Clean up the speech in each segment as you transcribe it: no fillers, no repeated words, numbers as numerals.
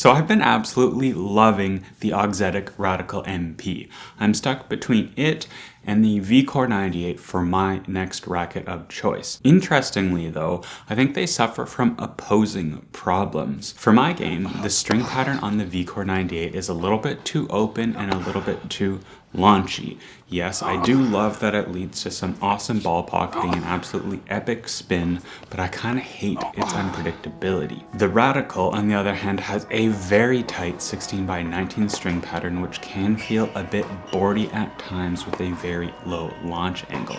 So I've been absolutely loving the Auxetic Radical MP. I'm stuck between it and the VCORE 98 for my next racket of choice. Interestingly though, I think they suffer from opposing problems. For my game, the string pattern on the VCORE 98 is a little bit too open and a little bit too launchy. Yes, I do love that it leads to some awesome ball pocketing and absolutely epic spin, but I kind of hate its unpredictability. The Radical, on the other hand, has a very tight 16x19 string pattern, which can feel a bit boardy at times with a very low launch angle.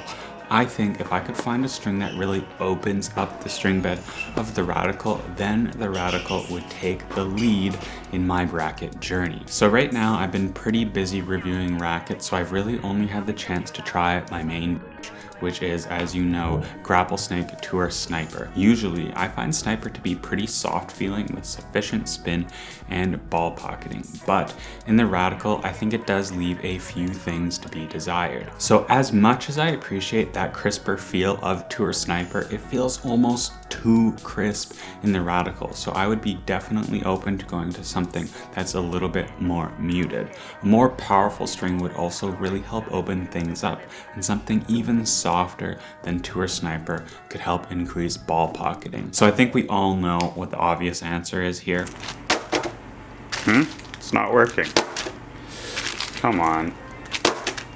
I think if I could find a string that really opens up the string bed of the Radical, then the Radical would take the lead in my racket journey. So right now I've been pretty busy reviewing rackets, so I've really only had the chance to try my main, which is, as you know, Grapplesnake Tour Sniper. Usually, I find Sniper to be pretty soft feeling with sufficient spin and ball pocketing, but in the Radical, I think it does leave a few things to be desired. So as much as I appreciate that crisper feel of Tour Sniper, it feels almost too crisp in the Radical, so I would be definitely open to going to something that's a little bit more muted. A more powerful string would also really help open things up, and something even softer than Tour Sniper could help increase ball pocketing. So I think we all know what the obvious answer is here. It's not working. Come on.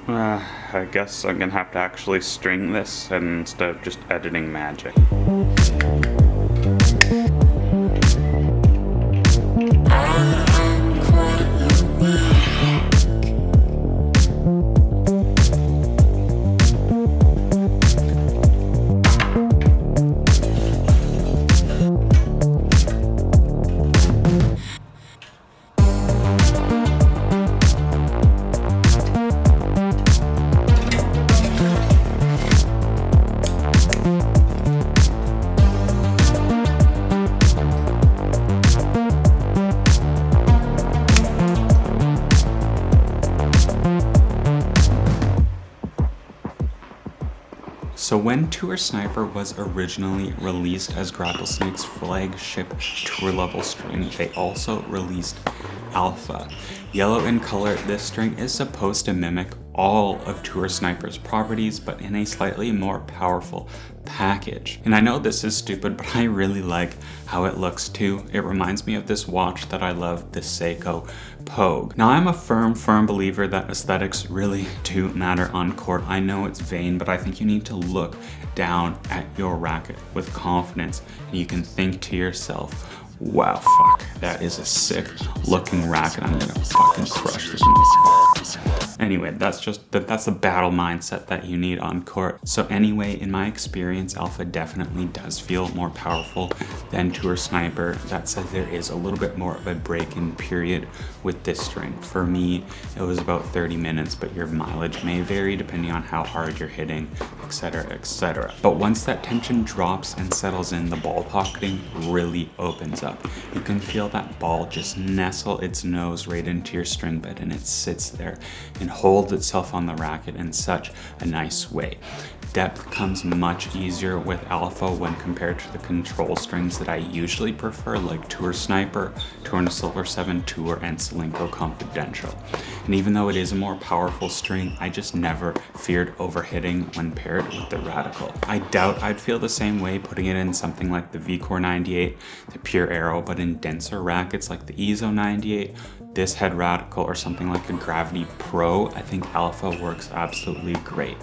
I guess I'm gonna have to actually string this instead of just editing magic. So when Tour Sniper was originally released as Grapplesnake's flagship tour level string, they also released Alpha. Yellow in color, this string is supposed to mimic all of Tour Sniper's properties, but in a slightly more powerful package. And I know this is stupid, but I really like how it looks too. It reminds me of this watch that I love, the Seiko Pogue. Now I'm a firm believer that aesthetics really do matter on court. I know it's vain, but I think you need to look down at your racket with confidence, and you can think to yourself, wow, fuck, that is a sick looking racket. I'm gonna fucking crush this motherfucker. Anyway, that's the battle mindset that you need on court. So anyway, in my experience, Alpha definitely does feel more powerful than Tour Sniper. That said, there is a little bit more of a break-in period with this string. For me, it was about 30 minutes, but your mileage may vary depending on how hard you're hitting, etc., etc. But once that tension drops and settles in, the ball pocketing really opens up. You can feel that ball just nestle its nose right into your string bed, and it sits there and holds itself on the racket in such a nice way. Depth comes much easier with Alpha when compared to the control strings that I usually prefer, like Tour Sniper, Tour Silver 7 Tour, and Solinco Confidential. And even though it is a more powerful string, I just never feared overhitting when paired with the Radical. I doubt I'd feel the same way putting it in something like the VCORE 98, the Pure Aero, but in denser rackets like the EZO 98, this head Radical, or something like a Gravity Pro, I think Alpha works absolutely great.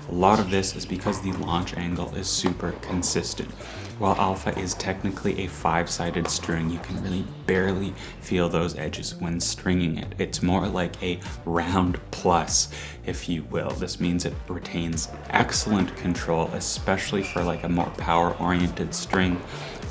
A lot of this is because the launch angle is super consistent. While Alpha is technically a 5-sided string, you can really barely feel those edges when stringing it. It's more like a round plus, if you will. This means it retains excellent control, especially for like a more power-oriented string,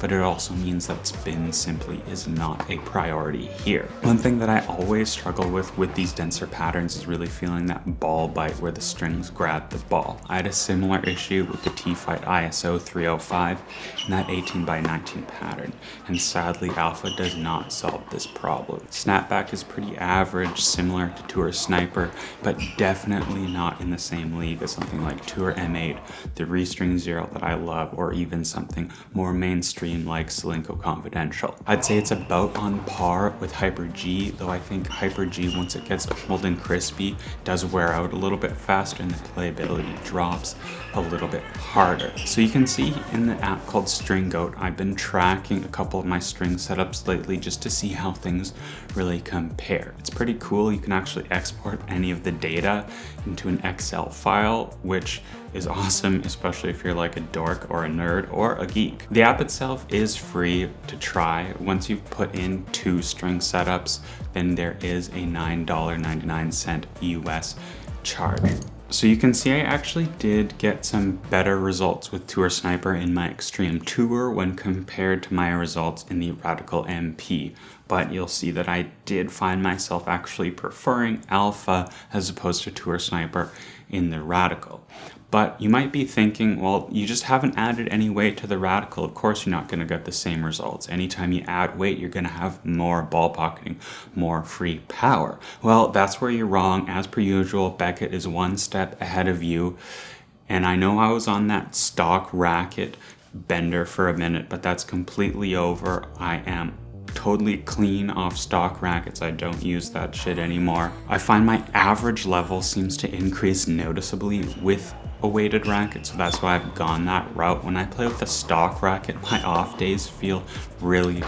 but it also means that spin simply is not a priority here. One thing that I I always struggle with these denser patterns is really feeling that ball bite where the strings grab the ball. I had a similar issue with the T-Fight ISO 305 and that 18x19 pattern, and sadly Alpha does not solve this problem. Snapback is pretty average, similar to Tour Sniper, but definitely not in the same league as something like Tour M8, the Restring Zero that I love, or even something more mainstream like Solinco Confidential. I'd say it's about on par with Hyper G, though I think Hyper G, once it gets old and crispy, does wear out a little bit faster and the playability drops a little bit harder. So you can see in the app called String Goat, I've been tracking a couple of my string setups lately just to see how things really compare. It's pretty cool. You can actually export any of the data into an Excel file, which is awesome, especially if you're like a dork or a nerd or a geek. The app itself is free to try. Once you've put in 2 string setups, then there is a $9.99 US charge. So you can see I actually did get some better results with Tour Sniper in my Extreme Tour when compared to my results in the Radical MP. But you'll see that I did find myself actually preferring Alpha as opposed to Tour Sniper in the Radical. But you might be thinking, well, you just haven't added any weight to the Radical. Of course, you're not going to get the same results. Anytime you add weight, you're going to have more ball pocketing, more free power. Well, that's where you're wrong. As per usual, Beckett is one step ahead of you. And I know I was on that stock racket bender for a minute, but that's completely over. I am totally clean off stock rackets. I don't use that shit anymore. I find my average level seems to increase noticeably with a weighted racket, so that's why I've gone that route. When I play with a stock racket, my off days feel really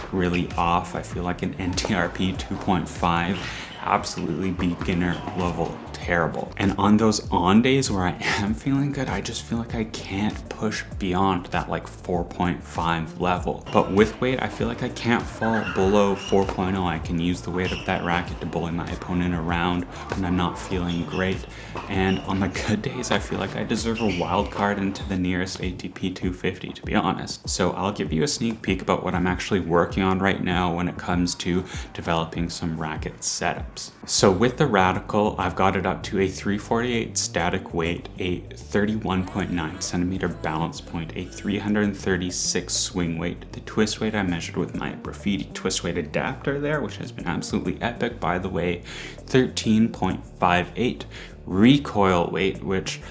off. I feel like an NTRP 2.5, absolutely beginner level terrible. And on those on days where I am feeling good, I just feel like I can't push beyond that like 4.5 level. But with weight, I feel like I can't fall below 4.0. I can use the weight of that racket to bully my opponent around when I'm not feeling great. And on the good days, I feel like I deserve a wild card into the nearest ATP 250, to be honest. So I'll give you a sneak peek about what I'm actually working on right now when it comes to developing some racket setups. So with the Radical, I've got it up to a 348 static weight, a 31.9 centimeter balance point, a 336 swing weight. The twist weight I measured with my Graffiti twist weight adapter there, which has been absolutely epic, by the way, 13.58. Recoil weight, which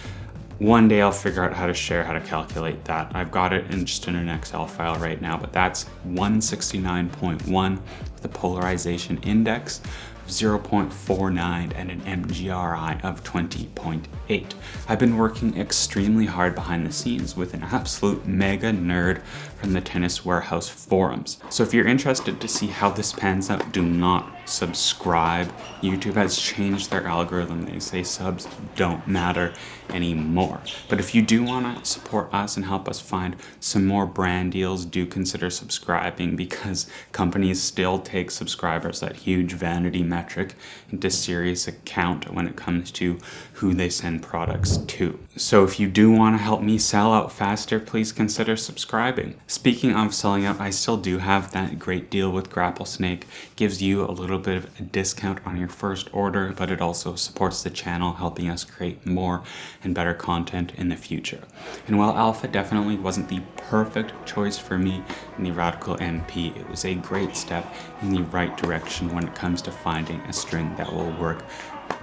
one day I'll figure out how to calculate that. I've got it in just in an Excel file right now, but that's 169.1 with a polarization index of 0.49 and an MGRI of 20.8. I've been working extremely hard behind the scenes with an absolute mega nerd from the Tennis Warehouse forums. So if you're interested to see how this pans out, do not subscribe. YouTube has changed their algorithm. They say subs don't matter anymore. But if you do want to support us and help us find some more brand deals, do consider subscribing, because companies still take subscribers, that huge vanity metric, into serious account when it comes to who they send products to. So if you do want to help me sell out faster, please consider subscribing. Speaking of selling out, I still do have that great deal with Grapplesnake. Gives you a little bit of a discount on your first order, but it also supports the channel, helping us create more and better content in the future. And while Alpha definitely wasn't the perfect choice for me in the Radical MP, it was a great step in the right direction when it comes to finding a string that will work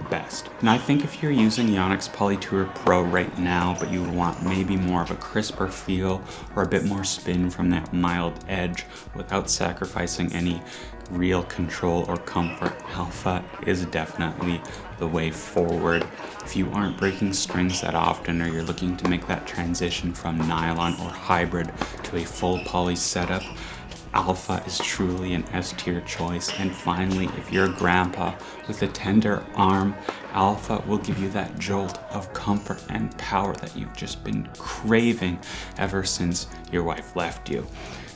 best. And I think if you're using Yonex Polytour Pro right now, but you want maybe more of a crisper feel or a bit more spin from that mild edge without sacrificing any real control or comfort, Alpha is definitely the way forward. If you aren't breaking strings that often, or you're looking to make that transition from nylon or hybrid to a full poly setup, Alpha is truly an S-tier choice. And finally, if you're a grandpa with a tender arm, Alpha will give you that jolt of comfort and power that you've just been craving ever since your wife left you.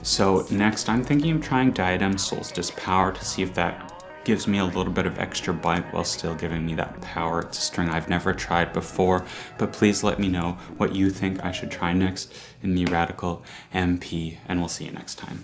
So next, I'm thinking of trying Diadem Solstice Power to see if that gives me a little bit of extra bite while still giving me that power. It's a string I've never tried before, but please let me know what you think I should try next in the Radical MP, and we'll see you next time.